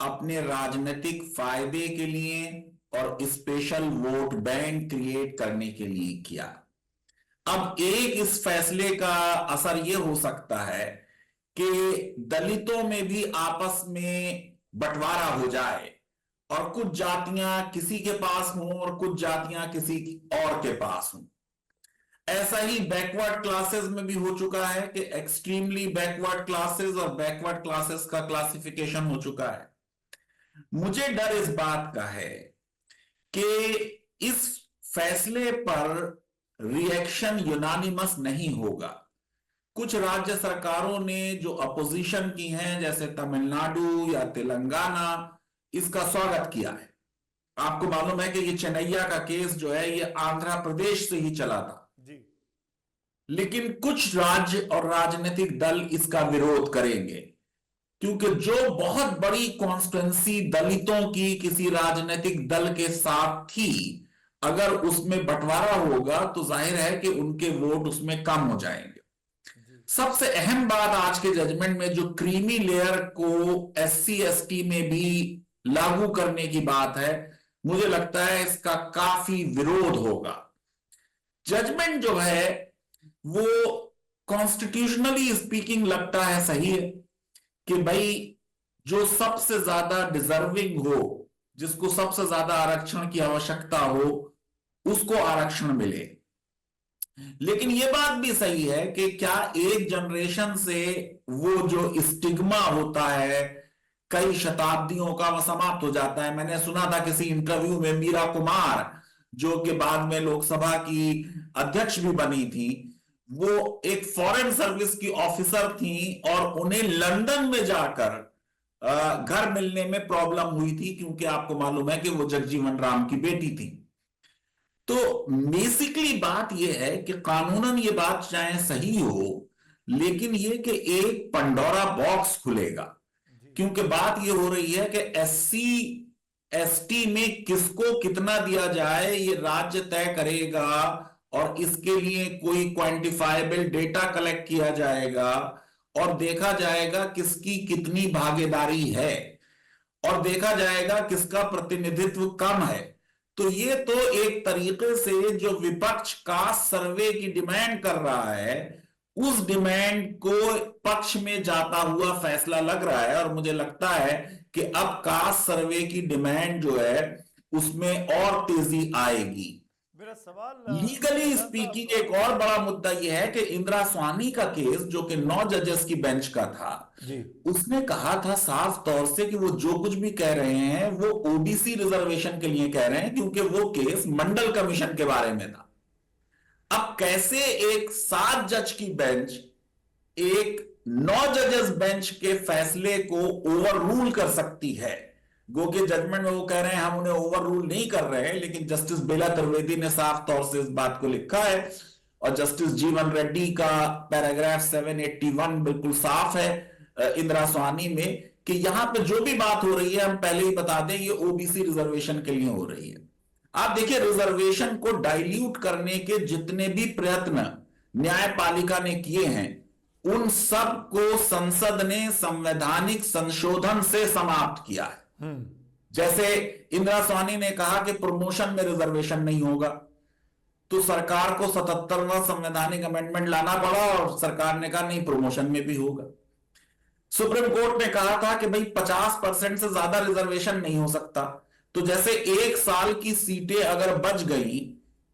अपने राजनीतिक फायदे के लिए और स्पेशल वोट बैंक क्रिएट करने के लिए किया। अब इस फैसले का असर यह हो सकता है कि दलितों में भी आपस में बंटवारा हो जाए और कुछ जातियां किसी के पास हों और कुछ जातियां किसी और के पास हों। ऐसा ही बैकवर्ड क्लासेस में भी हो चुका है कि एक्सट्रीमली बैकवर्ड क्लासेस और बैकवर्ड क्लासेस का क्लासिफिकेशन हो चुका है। मुझे डर इस बात का है कि इस फैसले पर रिएक्शन यूनानिमस नहीं होगा। कुछ राज्य सरकारों ने जो अपोजिशन की हैं, जैसे तमिलनाडु या तेलंगाना, इसका स्वागत किया है। आपको मालूम है कि ये चेन्नैया का केस जो है ये आंध्र प्रदेश से ही चला था जी। लेकिन कुछ राज्य और राजनीतिक दल इसका विरोध करेंगे, क्योंकि जो बहुत बड़ी कॉन्स्टिट्यूंसी दलितों की किसी राजनीतिक दल के साथ थी, अगर उसमें बंटवारा होगा तो जाहिर है कि उनके वोट उसमें कम हो जाएंगे। सबसे अहम बात आज के जजमेंट में जो क्रीमी लेयर को SC ST में भी लागू करने की बात है, मुझे लगता है इसका काफी विरोध होगा। जजमेंट जो है वो कॉन्स्टिट्यूशनली स्पीकिंग लगता है सही है कि भाई जो सबसे ज्यादा डिजर्विंग हो, जिसको सबसे ज्यादा आरक्षण की आवश्यकता हो, उसको आरक्षण मिले। लेकिन यह बात भी सही है कि क्या एक जनरेशन से वो जो स्टिग्मा होता है कई शताब्दियों का, वो समाप्त हो जाता है। मैंने सुना था किसी इंटरव्यू में मीरा कुमार, जो कि बाद में लोकसभा की अध्यक्ष भी बनी थी, वो एक फॉरेन सर्विस की ऑफिसर थी और उन्हें लंदन में जाकर घर मिलने में प्रॉब्लम हुई थी, क्योंकि आपको मालूम है कि वो जगजीवन राम की बेटी थी। तो बेसिकली बात यह है कि कानूनन ये बात चाहे सही हो, लेकिन ये कि एक पंडोरा बॉक्स खुलेगा, क्योंकि बात ये हो रही है कि SC ST में किसको कितना दिया जाए ये राज्य तय करेगा, और इसके लिए कोई क्वांटिफाइबल डेटा कलेक्ट किया जाएगा और देखा जाएगा किसकी कितनी भागीदारी है, और देखा जाएगा किसका प्रतिनिधित्व कम है। तो ये तो एक तरीके से जो विपक्ष कास्ट सर्वे की डिमांड कर रहा है, उस डिमांड को पक्ष में जाता हुआ फैसला लग रहा है। और मुझे लगता है कि अब कास्ट सर्वे की डिमांड जो है उसमें और तेजी आएगी। मेरा सवाल लीगली स्पीकिंग एक और बड़ा मुद्दा यह है कि इंदिरा स्वामी का केस, जो कि 9 जजेस की बेंच का था, उसने कहा था साफ तौर से कि वो जो कुछ भी कह रहे हैं वो OBC रिजर्वेशन के लिए कह रहे हैं, क्योंकि वो केस मंडल कमीशन के बारे में था। अब कैसे एक 7 जज की बेंच एक 9 जजेस बेंच के फैसले को ओवर रूल कर सकती है? गो के जजमेंट में वो कह रहे हैं हम उन्हें ओवर रूल नहीं कर रहे हैं, लेकिन जस्टिस बेला त्रिवेदी ने साफ तौर से इस बात को लिखा है, और जस्टिस जीवन रेड्डी का पैराग्राफ 781 बिल्कुल साफ है इंदिरा स्वामी में, कि यहां पे जो भी बात हो रही है, हम पहले ही बता दें, ये OBC रिजर्वेशन के लिए हो रही है। आप देखिए, रिजर्वेशन को डाइल्यूट करने के जितने भी प्रयत्न न्यायपालिका ने किए हैं, उन सब को संसद ने संवैधानिक संशोधन से समाप्त किया है। जैसे इंदिरा स्वामी ने कहा कि प्रमोशन में रिजर्वेशन नहीं होगा, तो सरकार को 77वां संवैधानिक अमेंडमेंट लाना पड़ा और सरकार ने कहा नहीं, प्रमोशन में भी होगा। सुप्रीम कोर्ट ने कहा था कि भाई 50% से ज्यादा रिजर्वेशन नहीं हो सकता, तो जैसे एक साल की सीटें अगर बच गई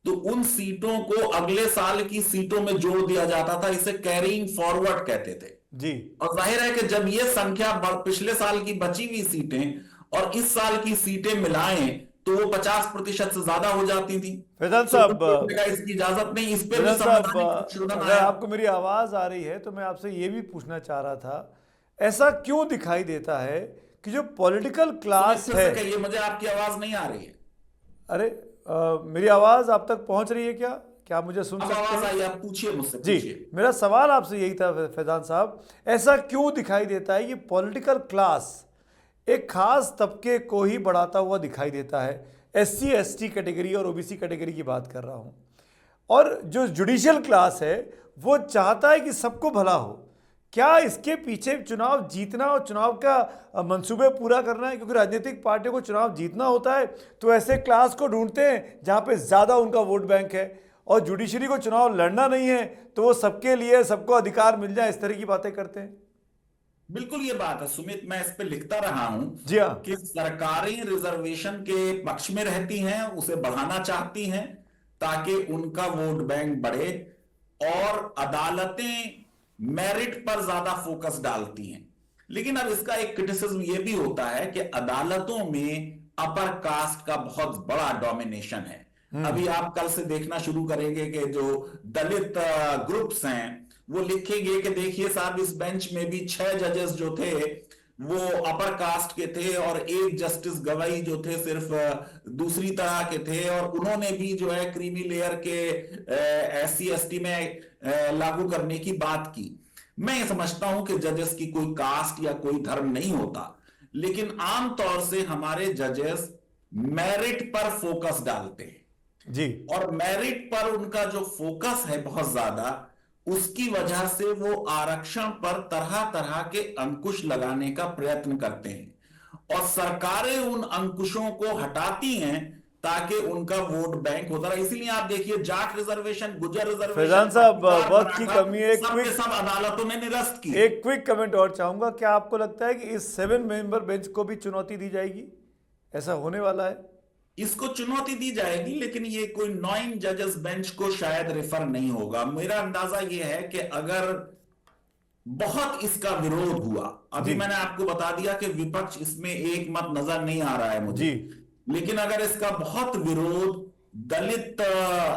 तो उन सीटों को अगले साल की सीटों में जोड़ दिया जाता था, इसे कैरिंग फॉरवर्ड कहते थे जी। और जाहिर है कि जब ये संख्या पिछले साल की बची हुई सीटें और इस साल की सीटें मिलाएं तो वो 50% से ज्यादा हो जाती थी। फैजान साहब, इसकी इजाजत नहीं, इस पे अगर आपको मेरी आवाज आ रही है तो मैं आपसे ये भी पूछना चाह रहा था, ऐसा क्यों दिखाई देता है कि जो पॉलिटिकल क्लास है, कहिए मुझे आपकी आवाज नहीं आ रही है। अरे मेरी आवाज आप तक पहुंच रही है क्या? क्या मुझे सुन सकते हैं? आप पूछिए मुझसे। जी, मेरा सवाल आपसे यही था फैजान साहब, ऐसा क्यों दिखाई देता है कि पॉलिटिकल क्लास एक खास तबके को ही बढ़ाता हुआ दिखाई देता है? SC ST कैटेगरी और OBC कैटेगरी की बात कर रहा हूं, और जो जुडिशियल क्लास है वो चाहता है कि सबको भला हो। क्या इसके पीछे चुनाव जीतना और चुनाव का मंसूबे पूरा करना है? क्योंकि राजनीतिक पार्टियों को चुनाव जीतना होता है तो ऐसे क्लास को ढूंढते हैं जहां पे ज्यादा उनका वोट बैंक है, और जुडिशरी को चुनाव लड़ना नहीं है तो वो सबके लिए सबको अधिकार मिल जाए, इस तरह की बातें करते हैं। बिल्कुल ये बात है सुमित, मैं इस पे लिखता रहा हूं जी हाँ, कि सरकारें रिजर्वेशन के पक्ष में रहती हैं, उसे बढ़ाना चाहती हैं ताकि उनका वोट बैंक बढ़े, और अदालतें मेरिट पर ज्यादा फोकस डालती हैं। लेकिन अब इसका एक क्रिटिसिज्म यह भी होता है कि अदालतों में अपर कास्ट का बहुत बड़ा डोमिनेशन है। अभी आप कल से देखना शुरू करेंगे कि जो दलित ग्रुप्स हैं वो लिखेंगे कि देखिए साहब इस बेंच में भी 6 जजेस जो थे वो अपर कास्ट के थे और एक जस्टिस गवाई जो थे सिर्फ दूसरी तरह के थे, और उन्होंने भी जो है क्रीमी लेयर के SC ST में लागू करने की बात की। मैं ये समझता हूं कि जजेस की कोई कास्ट या कोई धर्म नहीं होता, लेकिन आमतौर से हमारे जजेस मेरिट पर फोकस डालते हैं जी। और मेरिट पर उनका जो फोकस है बहुत ज्यादा, उसकी वजह से वो आरक्षण पर तरह तरह के अंकुश लगाने का प्रयत्न करते हैं और सरकारें उन अंकुशों को हटाती हैं ताकि उनका वोट बैंक होता रहे। इसीलिए आप देखिए जाट रिजर्वेशन, गुजर रिजर्वेशन, फैजान साहब, वक्त की कमी है, सब अदालतों ने निरस्त की। एक क्विक कमेंट और चाहूंगा, क्या आपको लगता है कि इस 7 मेंबर बेंच को भी चुनौती दी जाएगी? ऐसा होने वाला है? इसको चुनौती दी जाएगी, लेकिन ये कोई 9 जजेस बेंच को शायद रेफर नहीं होगा। मेरा अंदाजा ये है कि अगर बहुत इसका विरोध हुआ, अभी मैंने आपको बता दिया कि विपक्ष इसमें एक मत नजर नहीं आ रहा है मुझे, लेकिन अगर इसका बहुत विरोध दलित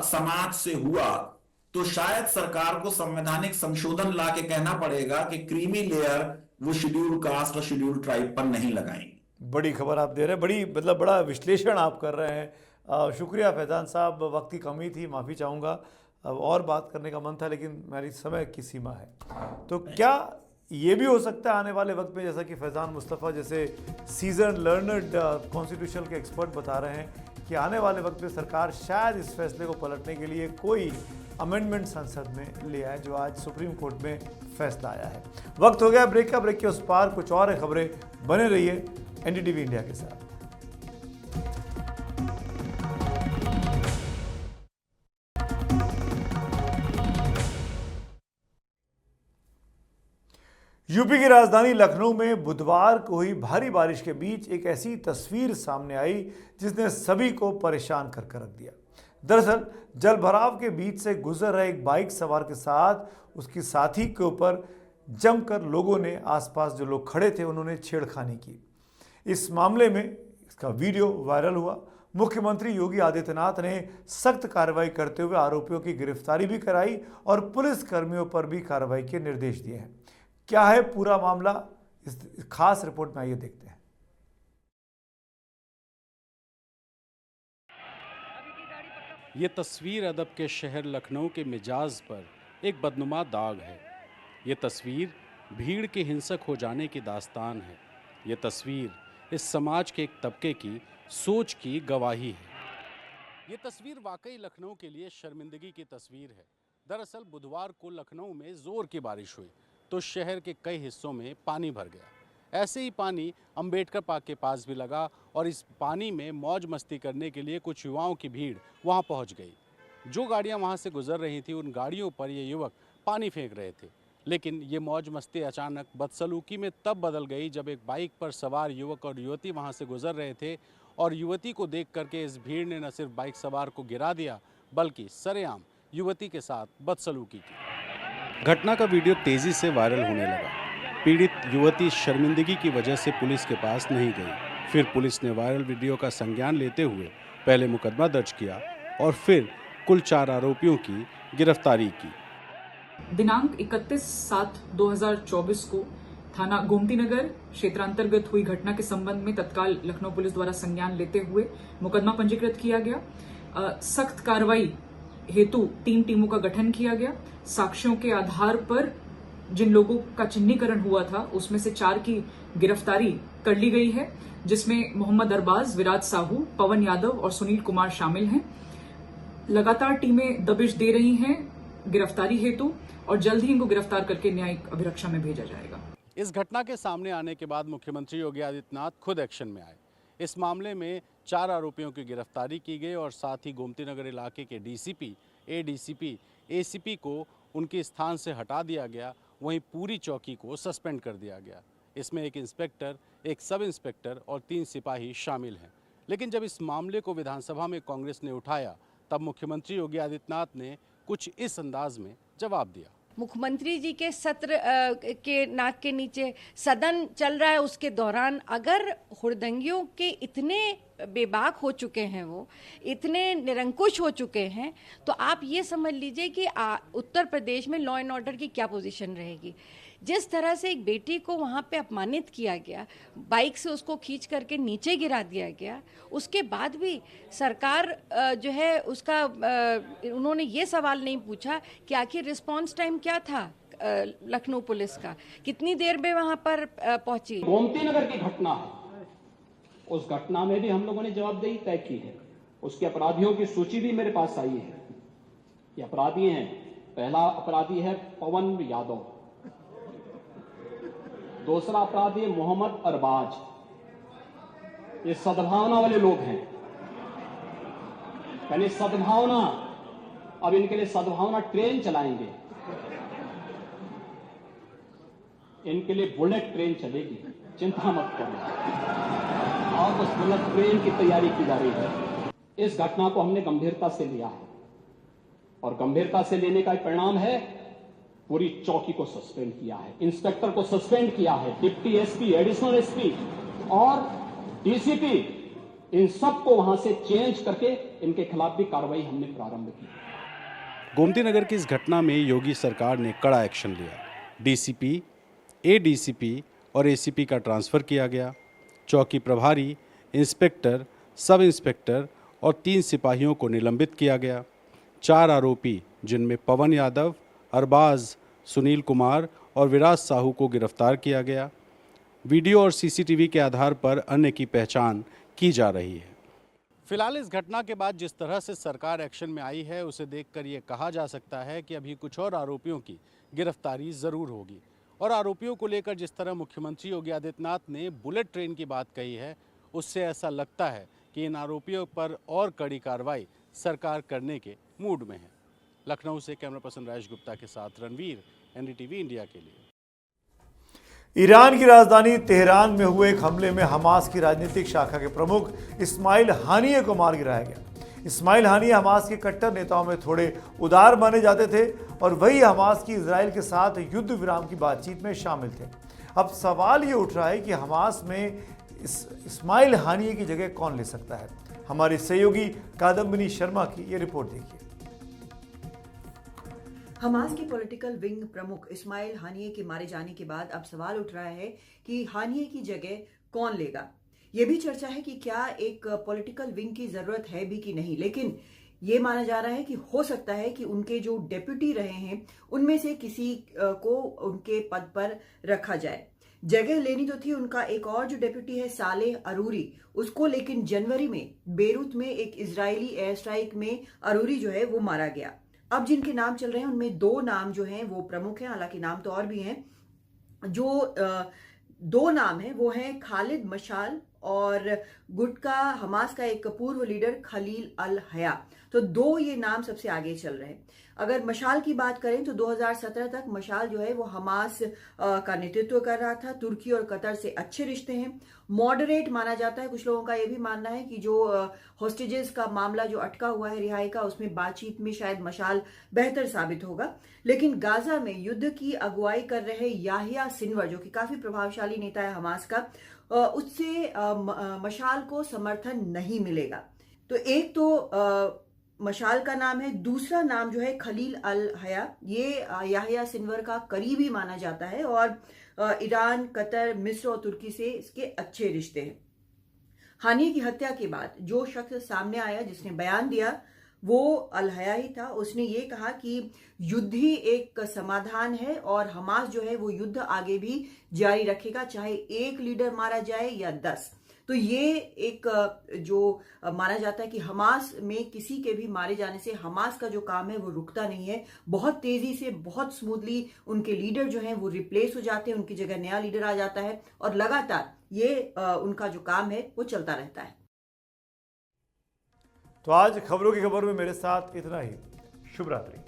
समाज से हुआ तो शायद सरकार को संवैधानिक संशोधन ला के कहना पड़ेगा कि क्रीमी लेयर वो शेड्यूल कास्ट और शेड्यूल ट्राइब पर नहीं लगाएंगे। बड़ी खबर आप दे रहे हैं, बड़ा विश्लेषण आप कर रहे हैं। शुक्रिया फैजान साहब, वक्त की कमी थी, माफ़ी चाहूँगा। और बात करने का मन था लेकिन मेरी समय की सीमा है। तो क्या ये भी हो सकता है आने वाले वक्त में, जैसा कि फैजान मुस्तफ़ा जैसे सीजन लर्नर्ड कॉन्स्टिट्यूशनल के एक्सपर्ट बता रहे हैं, कि आने वाले वक्त में सरकार शायद इस फैसले को पलटने के लिए कोई अमेंडमेंट संसद में ले आए, जो आज सुप्रीम कोर्ट में फैसला आया है। वक्त हो गया ब्रेक का, ब्रेक के उस पार कुछ और खबरें, बने रहिए NDTV इंडिया के साथ। यूपी की राजधानी लखनऊ में बुधवार को हुई भारी बारिश के बीच एक ऐसी तस्वीर सामने आई जिसने सभी को परेशान कर रख दिया। दरअसल जलभराव के बीच से गुजर रहे एक बाइक सवार के साथ उसकी साथी के ऊपर जमकर लोगों ने, आसपास जो लोग खड़े थे, उन्होंने छेड़खानी की। इस मामले में इसका वीडियो वायरल हुआ। मुख्यमंत्री योगी आदित्यनाथ ने सख्त कार्रवाई करते हुए आरोपियों की गिरफ्तारी भी कराई और पुलिस कर्मियों पर भी कार्रवाई के निर्देश दिए हैं। क्या है पूरा मामला, इस खास रिपोर्ट में आइए देखते हैं। ये तस्वीर अदब के शहर लखनऊ के मिजाज पर एक बदनुमा दाग है। ये तस्वीर भीड़ के हिंसक हो जाने की दास्तान है। ये तस्वीर इस समाज के एक तबके की सोच की गवाही है। ये तस्वीर वाकई लखनऊ के लिए शर्मिंदगी की तस्वीर है। दरअसल बुधवार को लखनऊ में जोर की बारिश हुई तो शहर के कई हिस्सों में पानी भर गया। ऐसे ही पानी अंबेडकर पार्क के पास भी लगा और इस पानी में मौज मस्ती करने के लिए कुछ युवाओं की भीड़ वहां पहुंच गई। जो गाड़ियां वहां से गुजर रही थी, उन गाड़ियों पर ये युवक पानी फेंक रहे थे। लेकिन ये मौज मस्ती अचानक बदसलूकी में तब बदल गई जब एक बाइक पर सवार युवक और युवती वहां से गुजर रहे थे और युवती को देख करके इस भीड़ ने न सिर्फ बाइक सवार को गिरा दिया बल्कि सरेआम युवती के साथ बदसलूकी की। घटना का वीडियो तेजी से वायरल होने लगा। पीड़ित युवती शर्मिंदगी की वजह से पुलिस के पास नहीं गई। फिर पुलिस ने वायरल वीडियो का संज्ञान लेते हुए पहले मुकदमा दर्ज किया और फिर कुल 4 आरोपियों की गिरफ्तारी की। दिनांक 31/7/2024 को थाना गोमती नगर क्षेत्रांतर्गत हुई घटना के संबंध में तत्काल लखनऊ पुलिस द्वारा संज्ञान लेते हुए मुकदमा पंजीकृत किया गया। सख्त कार्रवाई हेतु 3 टीमों का गठन किया गया। साक्ष्यों के आधार पर जिन लोगों का चिन्हीकरण हुआ था उसमें से 4 की गिरफ्तारी कर ली गई है, जिसमें मोहम्मद अरबाज, विराज साहू, पवन यादव और सुनील कुमार शामिल हैं। लगातार टीमें दबिश दे रही हैं गिरफ्तारी हेतु और जल्द ही इनको गिरफ्तार करके न्यायिक अभिरक्षा में भेजा जाएगा। इस घटना के सामने आने के बाद मुख्यमंत्री योगी आदित्यनाथ खुद एक्शन में आए। इस मामले में 4 आरोपियों की गिरफ्तारी की गई और साथ ही गोमती नगर इलाके के DCP, ADCP, ACP को उनके स्थान से हटा दिया गया। वहीं पूरी चौकी को सस्पेंड कर दिया गया। इसमें एक इंस्पेक्टर, एक सब इंस्पेक्टर और 3 सिपाही शामिल हैं। लेकिन जब इस मामले को विधानसभा में कांग्रेस ने उठाया तब मुख्यमंत्री योगी आदित्यनाथ ने कुछ इस अंदाज में जवाब दिया। मुख्यमंत्री जी के सत्र के नाक के नीचे सदन चल रहा है, उसके दौरान अगर हुड़दंगियों के इतने बेबाक हो चुके हैं, वो इतने निरंकुश हो चुके हैं, तो आप ये समझ लीजिए कि उत्तर प्रदेश में लॉ एंड ऑर्डर की क्या पोजीशन रहेगी। जिस तरह से एक बेटी को वहाँ पे अपमानित किया गया, बाइक से उसको खींच करके नीचे गिरा दिया गया, उसके बाद भी सरकार जो है उसका उन्होंने ये सवाल नहीं पूछा कि आखिर रिस्पांस टाइम क्या था लखनऊ पुलिस का, कितनी देर में वहाँ पर पहुंची। गोमती नगर की घटना है, उस घटना में भी हम लोगों ने जवाबदेही तय की है। उसके अपराधियों की सूची भी मेरे पास आई है। ये अपराधी हैं, पहला अपराधी है पवन यादव, दूसरा अपराधी है मोहम्मद अरबाज। ये सद्भावना वाले लोग हैं, यानी सद्भावना, अब इनके लिए सद्भावना ट्रेन चलाएंगे, इनके लिए बुलेट ट्रेन चलेगी, चिंता मत करो। और उस बुलेट ट्रेन की तैयारी की जा रही है। इस घटना को हमने गंभीरता से लिया है और गंभीरता से लेने का परिणाम है पूरी चौकी को सस्पेंड किया है, इंस्पेक्टर को सस्पेंड किया है, डिप्टी एसपी, एडिशनल एसपी और डीसीपी, इन सबको वहां से चेंज करके इनके खिलाफ भी कार्रवाई हमने प्रारंभ की। गोमती नगर की इस घटना में योगी सरकार ने कड़ा एक्शन लिया। डीसीपी, एडीसीपी और एसीपी का ट्रांसफ़र किया गया। चौकी प्रभारी, इंस्पेक्टर, सब इंस्पेक्टर और 3 सिपाहियों को निलंबित किया गया। 4 आरोपी जिनमें पवन यादव, अरबाज, सुनील कुमार और विराज साहू को गिरफ्तार किया गया। वीडियो और सीसीटीवी के आधार पर अन्य की पहचान की जा रही है। फिलहाल इस घटना के बाद जिस तरह से सरकार एक्शन में आई है, उसे देखकर ये कहा जा सकता है कि अभी कुछ और आरोपियों की गिरफ्तारी ज़रूर होगी। और आरोपियों को लेकर जिस तरह मुख्यमंत्री योगी आदित्यनाथ ने बुलेट ट्रेन की बात कही है, उससे ऐसा लगता है कि इन आरोपियों पर और कड़ी कार्रवाई सरकार करने के मूड में है। लखनऊ से कैमरा पर्सन राजेश गुप्ता के साथ रणवीर, एनडीटीवी इंडिया के लिए। ईरान की राजधानी तेहरान में हुए एक हमले में हमास की राजनीतिक शाखा के प्रमुख इस्माइल हानिये को मार गिराया गया। इस्माइल हानिये हमास के कट्टर नेताओं में थोड़े उदार माने जाते थे और वही हमास की इजराइल के साथ युद्ध विराम की बातचीत में शामिल थे। अब सवाल ये उठ रहा है कि हमास में इस्माइल हानिये की जगह कौन ले सकता है। हमारी सहयोगी कादम्बिनी शर्मा की ये रिपोर्ट देखिए। हमास के पॉलिटिकल विंग प्रमुख इस्माइल हानिये के मारे जाने के बाद अब सवाल उठ रहा है कि हानिये की जगह कौन लेगा। यह भी चर्चा है कि क्या एक पॉलिटिकल विंग की जरूरत है भी कि नहीं, लेकिन ये माना जा रहा है कि हो सकता है कि उनके जो डेप्यूटी रहे हैं उनमें से किसी को उनके पद पर रखा जाए। जगह लेनी तो थी उनका एक और जो डेप्यूटी है सालेह अरूरी, उसको लेकिन जनवरी में बेरूत में एक इजरायली एयर स्ट्राइक में अरूरी जो है वो मारा गया। अब जिनके नाम चल रहे हैं उनमें 2 नाम जो हैं वो प्रमुख हैं, हालांकि नाम तो और भी हैं। जो 2 नाम हैं वो हैं खालिद मशाल और गुट का हमास का एक पूर्व लीडर खलील अल हया। तो 2 ये नाम सबसे आगे चल रहे हैं। अगर मशाल की बात करें तो 2017 तक मशाल जो है वो हमास का नेतृत्व कर रहा था। तुर्की और कतर से अच्छे रिश्ते हैं, मॉडरेट माना जाता है। कुछ लोगों का ये भी मानना है कि जो हॉस्टेजेस का मामला जो अटका हुआ है रिहाई का, उसमें बातचीत में शायद मशाल बेहतर साबित होगा। लेकिन गाजा में युद्ध की अगुवाई कर रहे याहिया सिनवर, जो कि काफी प्रभावशाली नेता है हमास का, उससे मशाल को समर्थन नहीं मिलेगा। तो एक तो मशाल का नाम है, दूसरा नाम जो है खलील अल हया, ये याहिया सिनवर का करीबी माना जाता है और ईरान, कतर, मिस्र और तुर्की से इसके अच्छे रिश्ते हैं। हानिये की हत्या के बाद जो शख्स सामने आया जिसने बयान दिया वो अल हया ही था। उसने ये कहा कि युद्ध ही एक समाधान है और हमास जो है वो युद्ध आगे भी जारी रखेगा, चाहे एक लीडर मारा जाए या 10। तो ये एक जो माना जाता है कि हमास में किसी के भी मारे जाने से हमास का जो काम है वो रुकता नहीं है। बहुत तेजी से, बहुत स्मूथली उनके लीडर जो हैं वो रिप्लेस हो जाते हैं, उनकी जगह नया लीडर आ जाता है और लगातार ये उनका जो काम है वो चलता रहता है। तो आज खबरों की खबर में मेरे साथ इतना ही। शुभ रात्रि।